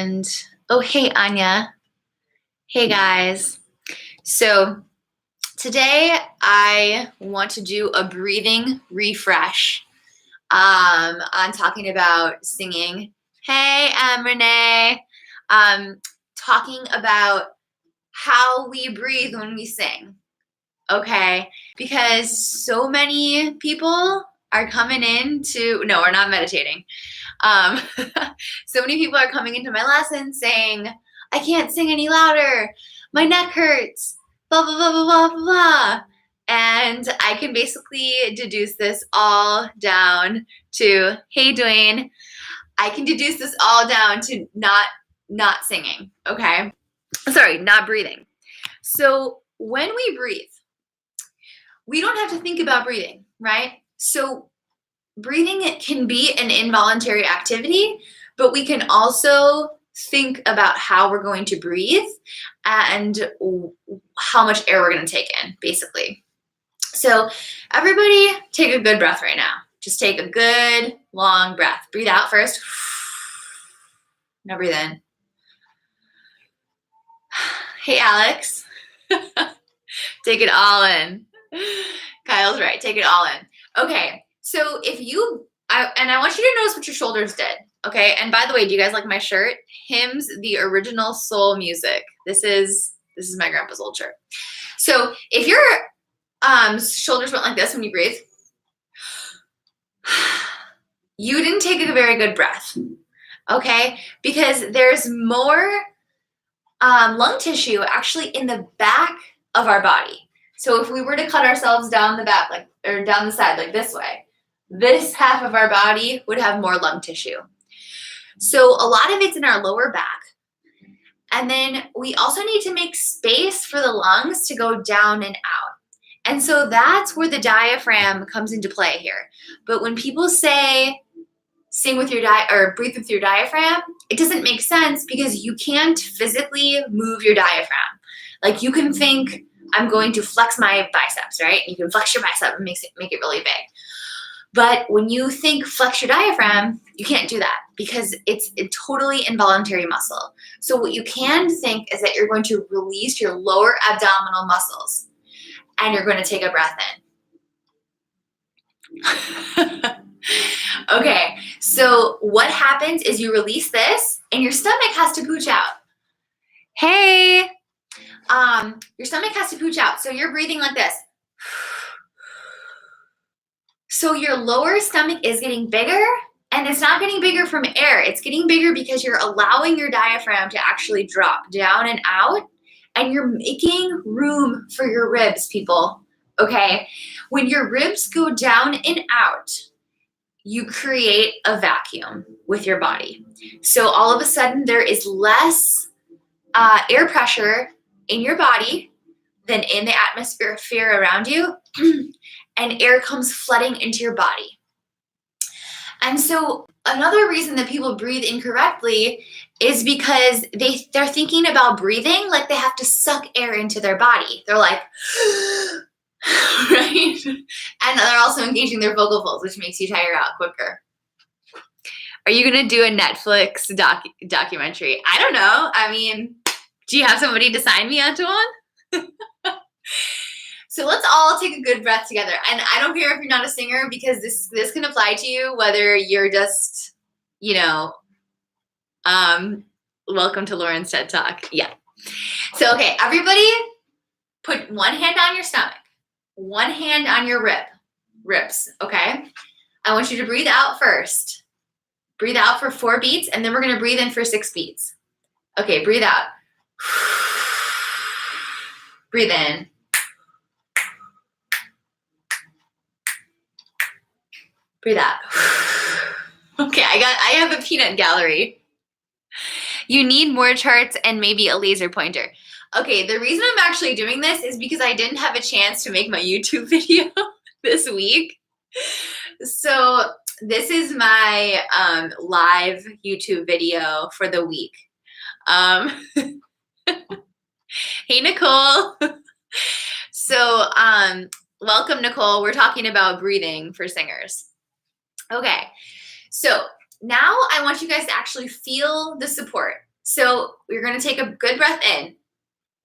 And oh, hey, Anya. Hey, guys. So today I want to do a breathing refresh on talking about singing. Hey, I'm Renee. Talking about how we breathe when we sing. Okay, because so many people are coming into, no, we're not meditating. Um, so many people are coming into my lesson saying, I can't sing any louder. My neck hurts, blah, blah, blah, blah, blah, blah, blah. And I can basically deduce this all down to, hey, Dwayne, I can deduce this all down to not singing, okay? Sorry, not breathing. So when we breathe, we don't have to think about breathing, right? So breathing can be an involuntary activity, but we can also think about how we're going to breathe and how much air we're going to take in, basically. So everybody take a good breath right now. Just take a good, long breath. Breathe out first. Now breathe in. Hey, Alex. Take it all in. Kyle's right. Take it all in. Okay. So if you, I want you to notice what your shoulders did. Okay. And by the way, do you guys like my shirt? Hymns, the original soul music. This is my grandpa's old shirt. So if your shoulders went like this when you breathe, you didn't take a very good breath. Okay. Because there's more lung tissue actually in the back of our body. So if we were to cut ourselves down the back, or down the side, like this way, this half of our body would have more lung tissue. So a lot of it's in our lower back. And then we also need to make space for the lungs to go down and out. And so that's where the diaphragm comes into play here. But when people say sing with your or breathe with your diaphragm, it doesn't make sense because you can't physically move your diaphragm. Like you can think, I'm going to flex my biceps, right? You can flex your bicep and make it really big. But when you think flex your diaphragm, you can't do that because it's a totally involuntary muscle. So what you can think is that you're going to release your lower abdominal muscles and you're going to take a breath in. Okay, so what happens is you release this and your stomach has to pooch out. Hey, your stomach has to pooch out. So you're breathing like this. So your lower stomach is getting bigger, and it's not getting bigger from air. It's getting bigger because you're allowing your diaphragm to actually drop down and out, and you're making room for your ribs, people, okay? When your ribs go down and out, you create a vacuum with your body. So all of a sudden, there is less air pressure in your body than in the atmosphere around you, and air comes flooding into your body. And so another reason that people breathe incorrectly is because they're thinking about breathing like they have to suck air into their body. They're like, right? And they're also engaging their vocal folds, which makes you tire out quicker. Are you going to do a Netflix documentary? I don't know. I mean, do you have somebody to sign me onto one? So let's all take a good breath together. And I don't care if you're not a singer because this can apply to you, whether you're just, welcome to Lauren's TED Talk. Yeah. So, okay, everybody put one hand on your stomach, one hand on your ribs, okay? I want you to breathe out first. Breathe out for 4 beats, and then we're going to breathe in for 6 beats. Okay, breathe out. Breathe in. Breathe out. Okay, I have a peanut gallery. You need more charts and maybe a laser pointer. Okay, the reason I'm actually doing this is because I didn't have a chance to make my YouTube video this week. So this is my live YouTube video for the week. Hey, Nicole. So welcome, Nicole. We're talking about breathing for singers. Okay, so now I want you guys to actually feel the support. So we're going to take a good breath in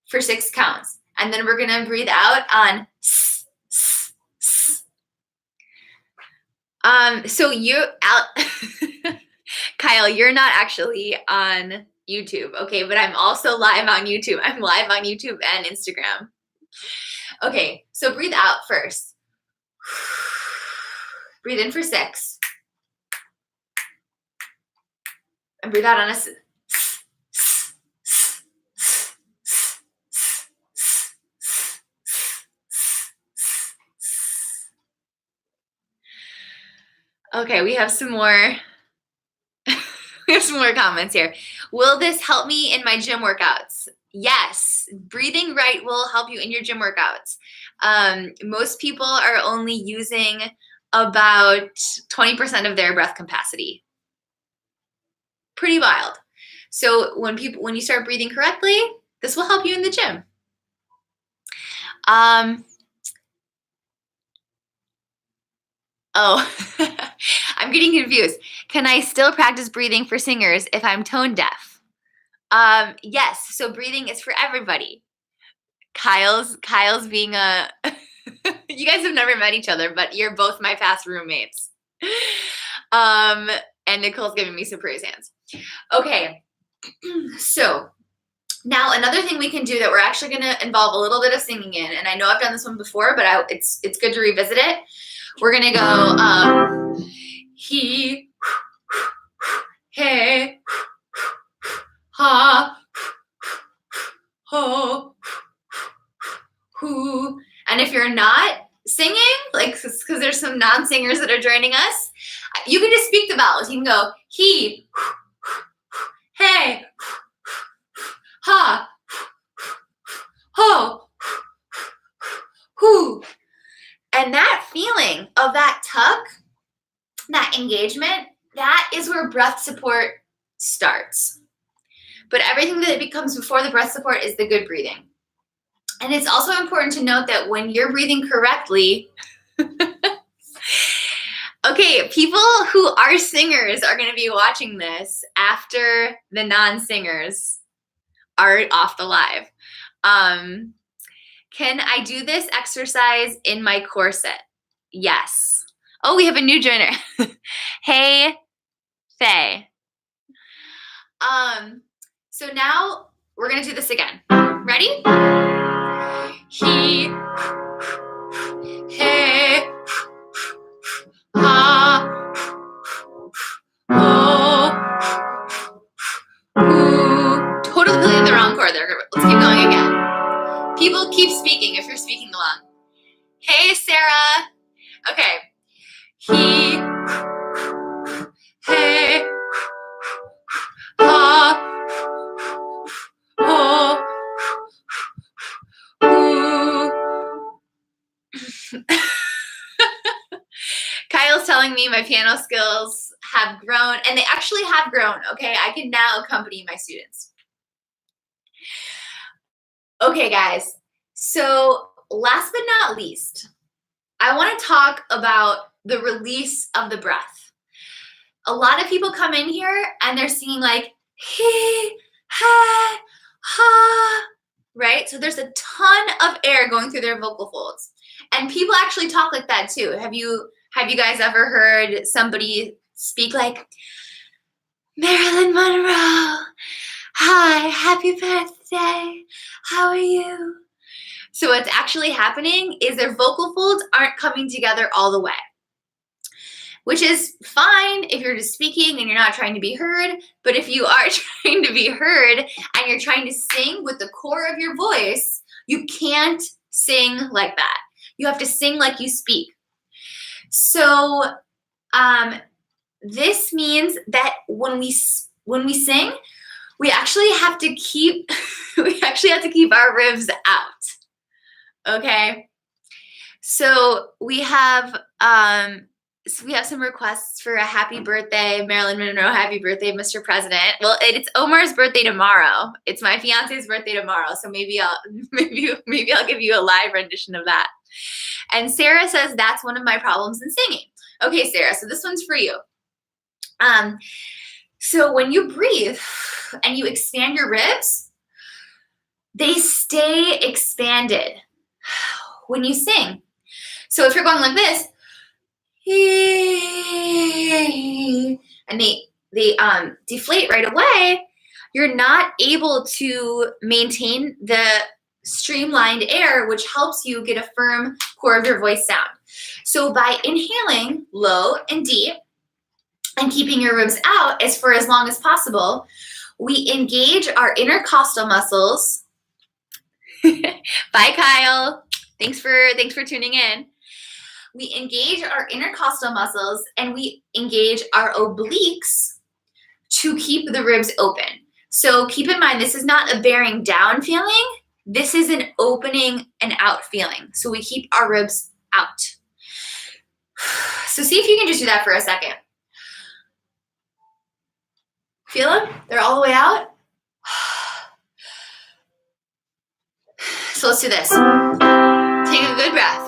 for 6 counts. And then we're going to breathe out on s, s, s. So you out Kyle, you're not actually on YouTube, okay? But I'm also live on YouTube. I'm live on YouTube and Instagram. Okay, so breathe out first. Breathe in for 6. And breathe out on a s. Okay, we have some more. We have some more comments here. Will this help me in my gym workouts? Yes, breathing right will help you in your gym workouts. Most people are only using about 20% of their breath capacity. Pretty wild. So when you start breathing correctly, this will help you in the gym. Oh, I'm getting confused. Can I still practice breathing for singers if I'm tone deaf? Yes, so breathing is for everybody. Kyle's being a, you guys have never met each other, but you're both my past roommates. And Nicole's giving me some praise hands. Okay, so now another thing we can do that we're actually going to involve a little bit of singing in, and I know I've done this one before, but it's good to revisit it. We're going to go, he, hey, ha, ho, who. And if you're not singing, like, because there's some non-singers that are joining us, you can just speak the vowels. You can go he, hey, ha, ho, who. And that feeling of that tuck, that engagement, that is where breath support starts. But everything that becomes before the breath support is the good breathing. And it's also important to note that when you're breathing correctly, okay, people who are singers are going to be watching this after the non-singers are off the live. Can I do this exercise in my corset? Yes. Oh, we have a new joiner. Hey, Faye. So now we're going to do this again. Ready? He, hey, ha, ho, who. Totally playing the wrong chord there. Let's keep going again. People keep speaking if you're speaking along. Hey, Sarah. Okay. He, hey, ha, ho, who. Kyle's telling me my piano skills have grown, and they actually have grown, okay? I can now accompany my students. Okay, guys. So last but not least, I want to talk about the release of the breath. A lot of people come in here and they're singing like he, ha, ha, right? So there's a ton of air going through their vocal folds. And people actually talk like that too. Have you guys ever heard somebody speak like, Marilyn Monroe, hi, happy birthday, how are you? So what's actually happening is their vocal folds aren't coming together all the way, which is fine if you're just speaking and you're not trying to be heard. But if you are trying to be heard and you're trying to sing with the core of your voice, you can't sing like that. You have to sing like you speak. So this means that when we sing, we actually have to keep our ribs out. Okay. So we have some requests for a happy birthday, Marilyn Monroe, happy birthday, Mr. President. Well, it's Omar's birthday tomorrow. It's my fiance's birthday tomorrow, so maybe I'll give you a live rendition of that. And Sarah says that's one of my problems in singing. Okay, Sarah, so this one's for you. So when you breathe and you expand your ribs, they stay expanded when you sing. So if you're going like this, and they deflate right away, you're not able to maintain the streamlined air, which helps you get a firm core of your voice sound. So by inhaling low and deep and keeping your ribs out for as long as possible, we engage our intercostal muscles. Bye, Kyle. Thanks for tuning in. We engage our intercostal muscles and we engage our obliques to keep the ribs open. So keep in mind, this is not a bearing down feeling. This is an opening and out feeling. So we keep our ribs out. So see if you can just do that for a second. Feel them? They're all the way out. So let's do this. Take a good breath.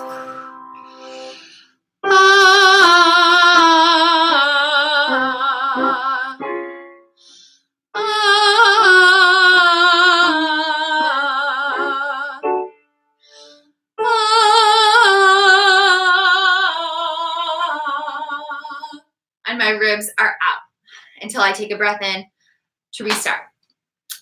And my ribs are out until I take a breath in to restart.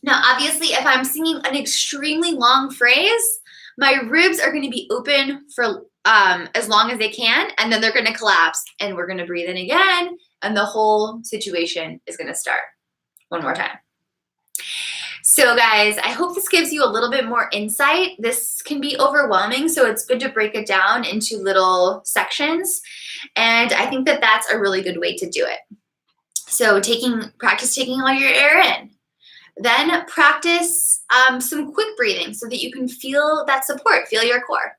Now, obviously, if I'm singing an extremely long phrase, my ribs are going to be open for as long as they can, and then they're going to collapse, and we're going to breathe in again, and the whole situation is going to start one more time. So guys, I hope this gives you a little bit more insight. This can be overwhelming, so it's good to break it down into little sections, and I think that that's a really good way to do it. So practice taking all your air in. Then practice some quick breathing so that you can feel that support, feel your core.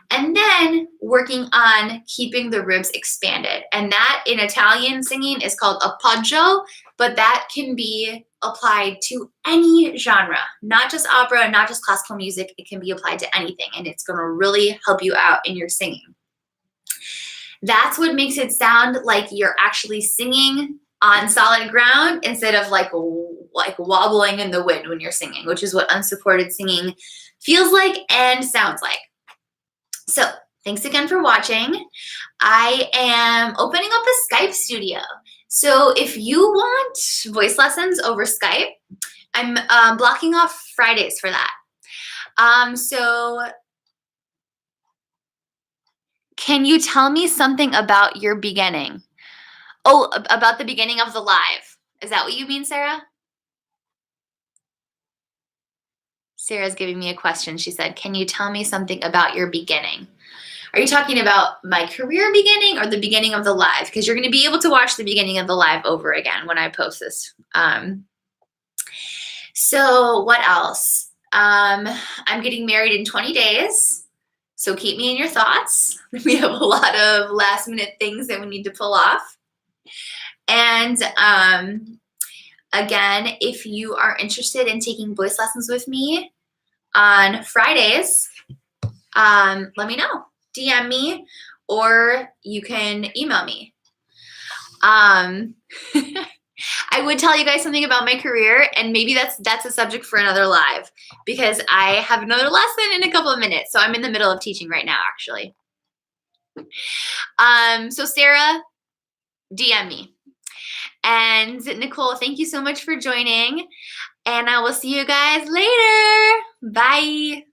And then working on keeping the ribs expanded. And that in Italian singing is called appoggio, but that can be applied to any genre, not just opera, not just classical music. It can be applied to anything, and it's going to really help you out in your singing. That's what makes it sound like you're actually singing on solid ground instead of like wobbling in the wind when you're singing, which is what unsupported singing feels like and sounds like. So thanks again for watching. I am opening up a Skype studio. So if you want voice lessons over Skype, I'm blocking off Fridays for that. So can you tell me something about your beginning? Oh, about the beginning of the live. Is that what you mean, Sarah? Sarah's giving me a question. She said, can you tell me something about your beginning? Are you talking about my career beginning or the beginning of the live? Because you're going to be able to watch the beginning of the live over again when I post this. So what else? I'm getting married in 20 days. So keep me in your thoughts. We have a lot of last minute things that we need to pull off. And again, if you are interested in taking voice lessons with me on Fridays, let me know. DM me, or you can email me. I would tell you guys something about my career, and maybe that's a subject for another live, because I have another lesson in a couple of minutes. So I'm in the middle of teaching right now, actually. So Sarah, DM me. And Nicole, thank you so much for joining, and I will see you guys later. Bye.